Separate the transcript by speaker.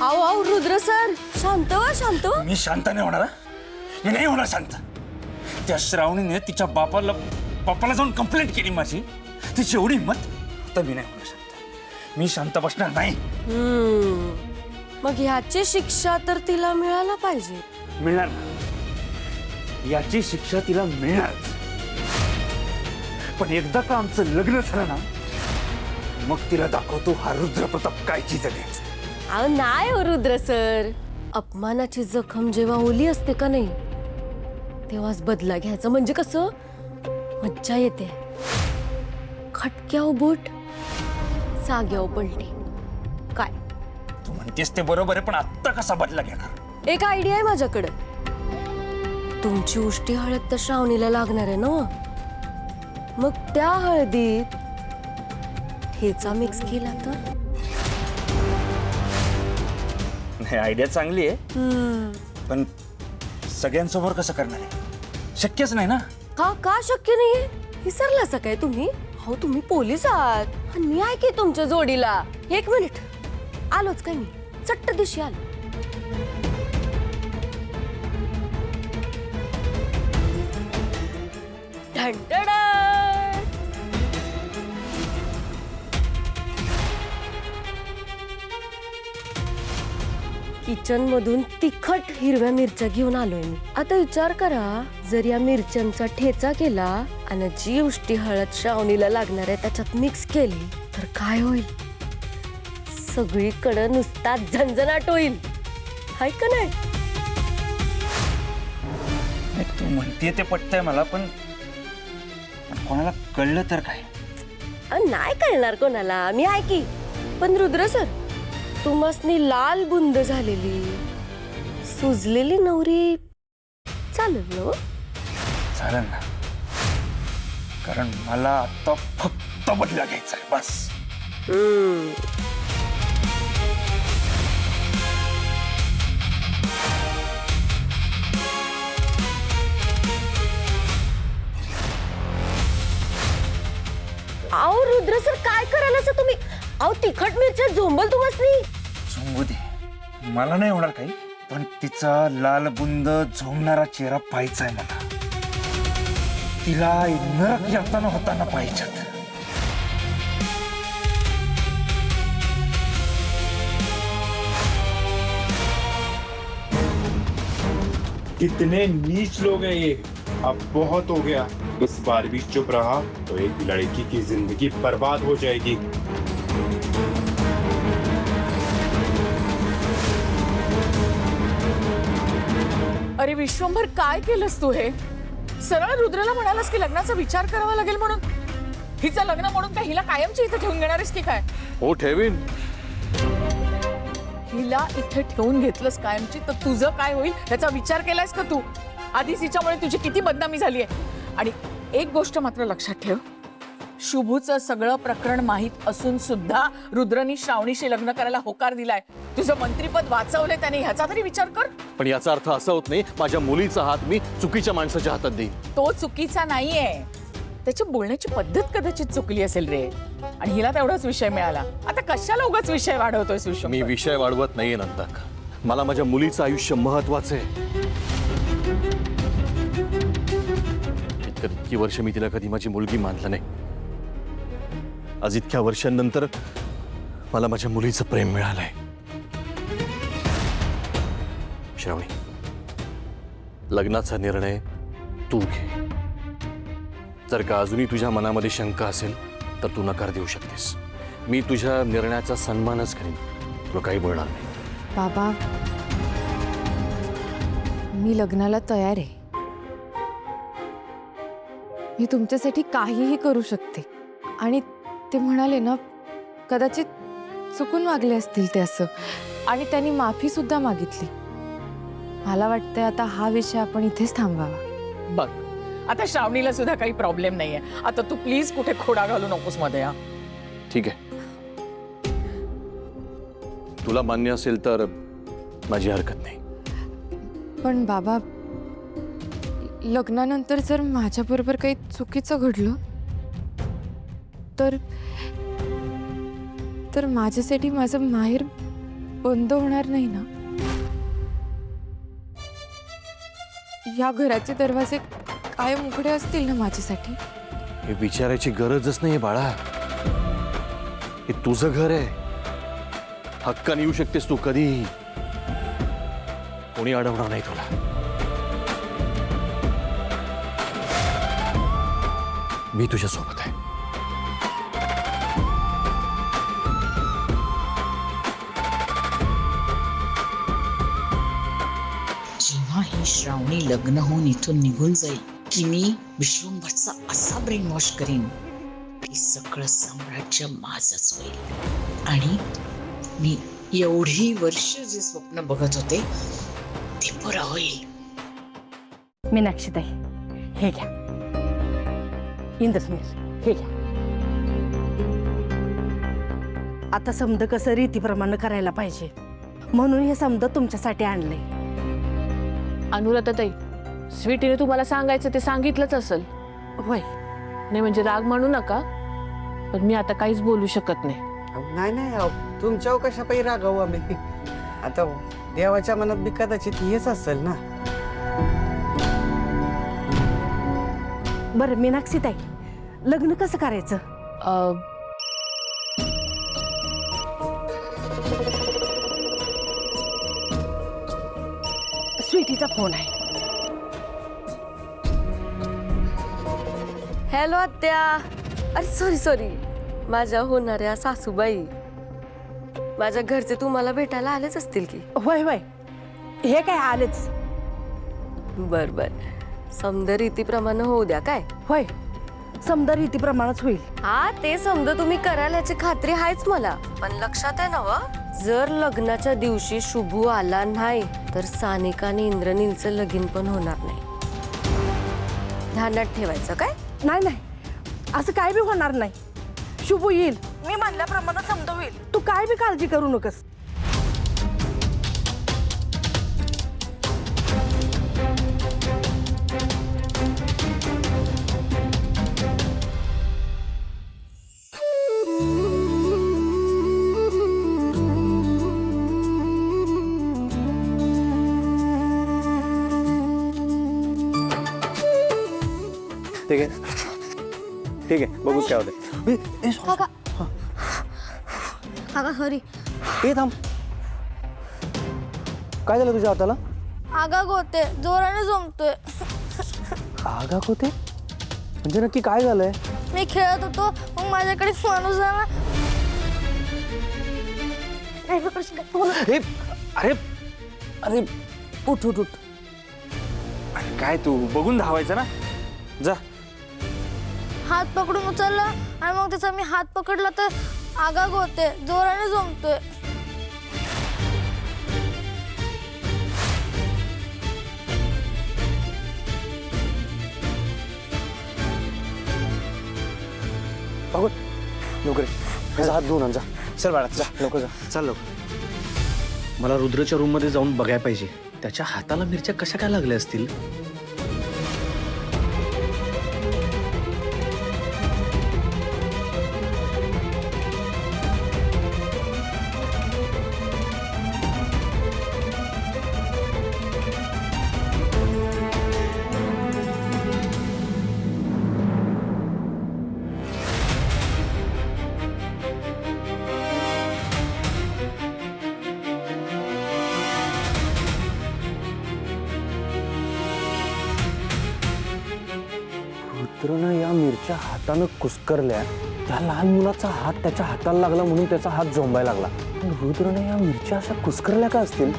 Speaker 1: आओ आओ रुद्र सर, शांत व्हा शांत.
Speaker 2: मी शांत नाही होणार. मी नाही होणार शांत. त्या श्रावणीने तिच्या बापाला जाऊन कंप्लेंट केली माझी. तिची एवढी हिंमत, तर मी नाही होणार शांत. मी शांत बसणार नाही.
Speaker 1: मग ह्याची शिक्षा तर तिला मिळायला पाहिजे.
Speaker 2: मिळणार ना, याची शिक्षा तिला मिळणारच. पण एकदा का आमचं लग्न झालं ना, मग तिला दाखवतो हा रुद्र प्रताप काय चीज आहे.
Speaker 1: अहो नाही हो रुद्र सर, अपमानाची जखम जेव्हा ओली असते का नाही, तेव्हाच बदला घ्यायचा. म्हणजे कसं मज्जा येते. खटक्याव बोट, जाग्याव पलटी. काय
Speaker 2: तू म्हणतेस ते बरोबर आहे, पण आत्ता कसा बदला घेणार?
Speaker 1: एक आयडिया आहे माझ्याकडे. तुमची उष्टी हळद तर श्रावणीला लागणार आहे ना, मग त्या हळदीत ठेचा मिक्स केला तर.
Speaker 2: नाही, आयडिया चांगली आहे, पण सगळ्यांसमोर कसं करणार आहे? शक्यच नाही ना.
Speaker 1: का शक्य नाहीये? विसरलासा काय तुम्ही? हो, तुम्ही पोलीस आहात आणि मी आहे की तुमच्या जोडीला. एक मिनिट, आलोच काय मी, चट्ट दिशी आलो. ढंढडा. किचन मधून तिखट हिरव्या मिरच्या घेऊन आलोय मी. आता विचार करा, जर या मिरच्यांचा ठेचा केला आणि जी उष्टी हळद श्रावणीला लागणार आहे त्याच्यात मिक्स केली तर काय होईल? सगळीकडे नुसता झंझनाट होईल, हाय का नाही?
Speaker 2: तू म्हणते ते पटतंय मला, पण कोणाला कळलं तर काय?
Speaker 1: नाही कळणार कोणाला, मी आहे की. पण रुद्र सर, तुम्हासनी लाल बुंद झालेली सुजलेली नवरी चालेल ना?
Speaker 2: चालेल ना, कारण मला आता फक्त बदला घ्यायचा आहे, बस.
Speaker 1: आओ रुद्र सर, काय करायला तुम्ही? आओ तिखट मिरच्या झोंबल तुम्हासनी.
Speaker 2: झोंबू दे, मला नाही होणार काही, पण तिचा लाल बुंद झोंबणारा चेहरा पाहायचा आहे मला. तिला नरक यातना होताना पाहिजेत.
Speaker 3: कितने नीच लोग हैं ये. अब बहुत हो गया. इस बार भी चुप रहा तो एक लड़की की जिंदगी बर्बाद हो जाएगी.
Speaker 4: अरे विश्वंभर, काय केलंस तू हे? सरळ रुद्रला म्हणालास की लग्नाचा विचार करावा लागेल म्हणून. हिचं लग्न म्हणून काय हिला कायमची इथे ठेवून घेणारेस की काय?
Speaker 5: हो ठेवीन.
Speaker 4: हिला इथे ठेवून घेतलंस कायमची, तर तुझं काय होईल याचा विचार केलायस का तू? आधीच हिच्यामुळे तुझी किती बदनामी झाली आहे. आणि एक गोष्ट मात्र लक्षात ठेव, शुभूचं सगळं प्रकरण माहीत असून सुद्धा रुद्रनी श्रावणीशी लग्न करायला होकार दिलाय. तुझं मंत्रीपद वाचवलंय त्याने, ह्याचा तरी विचार कर.
Speaker 5: पण याचा अर्थ असा होत नाही माझ्या मुलीचा हात मी चुकीच्या माणसाच्या हातात देईन.
Speaker 4: तो चुकीचा नाहीये, त्याची बोलण्याची पद्धत कदाचित चुकली असेल रे. आणि हिला तेवढाच विषय मिळाला. आता कशाला उगाच विषय वाढवतोयस विश्व?
Speaker 5: मी विषय वाढवत नाहीये नंदक. मला माझ्या मुलीचं आयुष्य महत्वाचं आहे. इतकी वर्ष मी तिला कधी माझी मुलगी मानलं नाही. आज इतक्या वर्षांनंतर मला माझ्या मुलीचं प्रेम मिळालंय. श्रावणी, लग्नाचा निर्णय तू घे. जर का अजूनही तुझ्या मनामध्ये शंका असेल तर तू नकार देऊ शकतेस. मी तुझ्या निर्णयाचा सन्मानच करीन, तुला काही बोलणार नाही.
Speaker 6: बाबा, मी लग्नाला तयार आहे. मी तुमच्यासाठी काहीही करू शकते. आणि ते म्हणाले ना, कदाचित चुकून वागले असतील ते असं, आणि त्यांनी माफी सुद्धा मागितली. मला वाटतंय आता हा विषय आपण इथेच थांबवावा.
Speaker 4: बघ, आता श्रावणीला सुद्धा काही प्रॉब्लेम नाहीये. आता तू प्लीज कुठे खोडा घालू नकोस मध्ये. हा
Speaker 5: ठीक आहे, तुला मान्य असेल तर माझी हरकत नाही.
Speaker 6: पण बाबा, लग्नानंतर जर माझ्याबरोबर काही चुकीचं घडलं तर माझ्यासाठी माझं माहेर बंद होणार नाही ना? या घराचे दरवाजे कायम उघडे असतील ना माझ्यासाठी?
Speaker 5: हे विचारायची गरजच नाही बाळा. हे तुझं घर आहे. हक्काने येऊ शकतेस तू कधीही. कोणी अडवणार नाही तुला. मी तुझ्या सोबत आहे.
Speaker 7: जेव्हा ही श्रावणी लग्न होऊन इथून निघून जाईल की मी विश्वंभरचा असा ब्रेन वॉश करीन की सगळं साम्राज्य माझंच होईल आणि मी एवढी वर्ष जे स्वप्न बघत होते ते पुरं होईल.
Speaker 8: मीनाक्षीताई, हे घ्या. इंद्रस्मिर, हे घ्या. आता समद कसं रीतीप्रमाणे करायला पाहिजे म्हणून हे समद तुमच्यासाठी आणले.
Speaker 4: अनुराधाताई, स्वीटीने तुम्हाला सांगायचं ते सांगितलंच असेल.
Speaker 8: होय.
Speaker 4: नाही म्हणजे राग मानू नका, पण मी आता काहीच बोलू शकत नाही.
Speaker 9: नाही नाही अहो, तुमच्यावर कशा पायी रागावू आम्ही. आता देवाच्या मनात बी कदाचित हेच असेल ना.
Speaker 8: बरं मीनाक्षीताई, लग्न कसं करायचं? स्वीटीचा फोन आहे.
Speaker 1: हॅलो आत्या. अरे सॉरी माझ्या होणाऱ्या सासूबाई. माझ्या घरचे तुम्हाला भेटायला आलेच असतील की.
Speaker 8: होय होय, हे काय आलेच.
Speaker 1: बर समद रीतीप्रमाणे होऊ द्या काय.
Speaker 8: होय, समजा रीतीप्रमाणेच होईल.
Speaker 1: हा ते समजा तुम्ही कराल याची खात्री आहेच मला. पण लक्षात आहे ना व, जर लग्नाच्या दिवशी शुभू आला नाही तर सानिका आणि इंद्रनीलचं लगीन पण होणार नाही. ध्यानात ठेवायचं काय.
Speaker 8: नाही नाही, असं काय बी होणार नाही. शुभू येईल, मी म्हणल्याप्रमाणे समजा होईल. तू काय बी काळजी करू नकोस.
Speaker 2: ठीक आहे बघूच काय होते.
Speaker 10: काका सॉरी.
Speaker 9: हे थांब, काय झालं तुझ्या हाताला?
Speaker 10: आगाग होते, जोराने जमतोय.
Speaker 9: आगाग होते म्हणजे नक्की काय झालंय?
Speaker 10: मी खेळत होतो, मग माझ्याकडे माणूस आला.
Speaker 2: हे, अरे अरे उठ उठ उठ. अरे काय तू बघून धावायचं ना. जा.
Speaker 10: हात पकडून उचलला आणि मग त्याचा मी हात पकडला तर आगाग होते, जोराने जमतोय.
Speaker 9: बघू लवकर त्याचा हात धुवून आण जा. चल बाळा जा लवकर जा. चल लवकर.
Speaker 11: मला रुद्रच्या रूम मध्ये जाऊन बघायला पाहिजे. त्याच्या हाताला मिरच्या कशा काय लागल्या असतील?
Speaker 9: रुद्रनं या मिरच्या हातानं कुस्करल्या. त्या लहान मुलाचा हात त्याच्या हाताला लागला म्हणून त्याचा हात झोंबायला लागला. पण रुद्रनं या मिरच्या अशा कुस्करल्या का असतील?